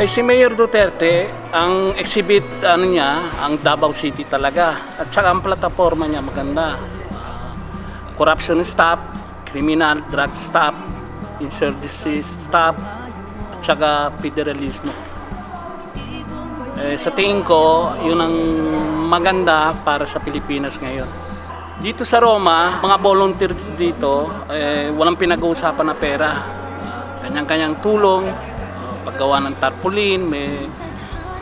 Si Mayor Duterte, ang exhibit niya, ang Davao City talaga. At saka ang plataforma niya maganda. Corruption stop, criminal drug stop, insurgency stop, at saka federalismo. Sa tingin ko, yun ang maganda para sa Pilipinas ngayon. Dito sa Roma, mga volunteers dito, walang pinag-uusapan na pera. Kanyang-kanyang tulong, paggawa ng tarpaulin, may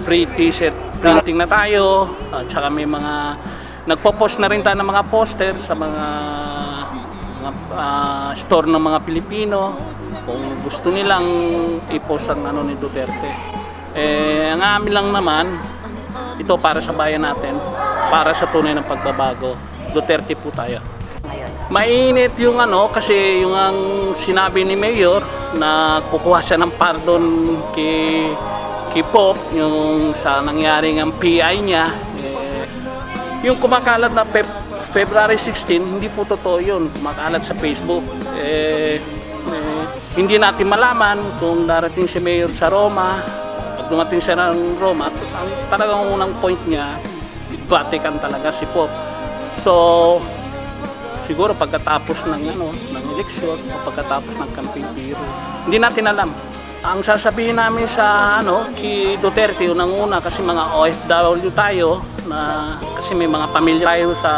free t-shirt printing na tayo, at saka may mga nagpo-post na rin tayo ng mga poster sa mga store ng mga Pilipino kung gusto nilang i-post ang ni Duterte. Ang amin lang naman, ito para sa bayan natin, para sa tunay ng pagbabago. Duterte po tayo. Mainit yung kasi yung ang sinabi ni Mayor na kukuha siya ng pardon kay Pope yung sa nangyaring ang PI niya. Yung kumakalat na February 16, hindi po totoo yun. Kumakalat sa Facebook. Hindi natin malaman kung darating si Mayor sa Roma. Pag dumating siya ng Roma, ang talagang unang point niya, Vatican talaga si Pope. So, siguro pagkatapos ng eleksyon o pagkatapos ng campaign period, hindi natin alam. Ang sasabihin namin sa kay Duterte unang-una, kasi mga OFW tayo, na kasi may mga pamilya tayo sa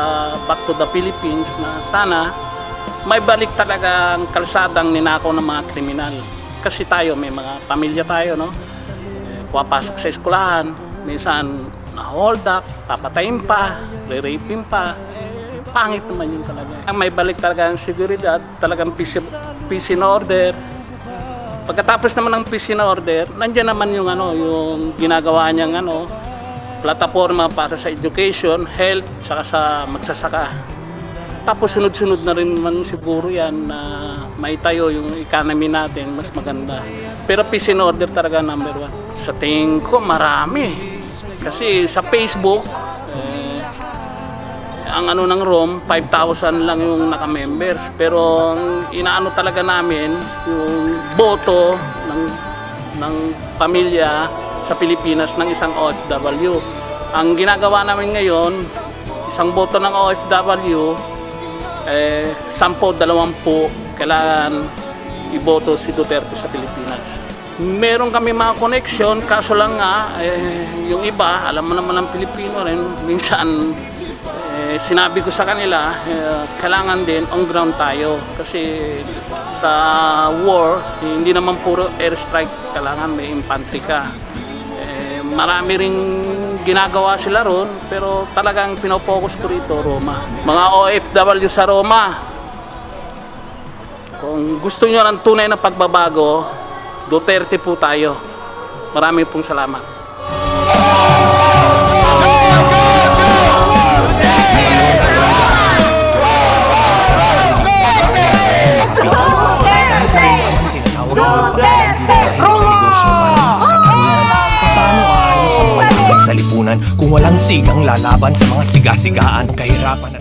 Back to the Philippines, na sana may balik talaga ang kalsadang ninakaw ng mga kriminal. Kasi tayo, may mga pamilya tayo, pumapasok sa eskwelahan, minsan na-hold up, papatayin pa, re-raping pa. Pangit naman yun talaga. May balik talaga ang seguridad, talagang peace in order. Pagkatapos naman ng peace in order, nandiyan naman yung yung ginagawa niyang plataforma para sa education, health, saka sa magsasaka. Tapos sunod-sunod na rin naman siguro yan na maitayo yung economy natin, mas maganda. Pero peace in order talaga number one. Sa tingin ko marami. Kasi sa Facebook, ang ng Rome, 5,000 lang yung naka-members. Pero ang inaano talaga namin, yung boto ng pamilya sa Pilipinas ng isang OFW. Ang ginagawa namin ngayon, isang boto ng OFW, 10-20 kailangan iboto si Duterte sa Pilipinas. Meron kami mga connection, kaso lang nga, yung iba, alam mo naman ng Pilipino rin, minsan, sinabi ko sa kanila, kailangan din on ground tayo. Kasi sa war, hindi naman puro airstrike, kailangan may infantry ka. Marami ring ginagawa sila ron, pero talagang pinopokus ko rito, Roma. Mga OFW sa Roma, kung gusto nyo ng tunay na pagbabago, Duterte po tayo. Maraming pong salamat. Sa lipunan kung walang sigang lalaban sa mga sigasigaan, kahirapan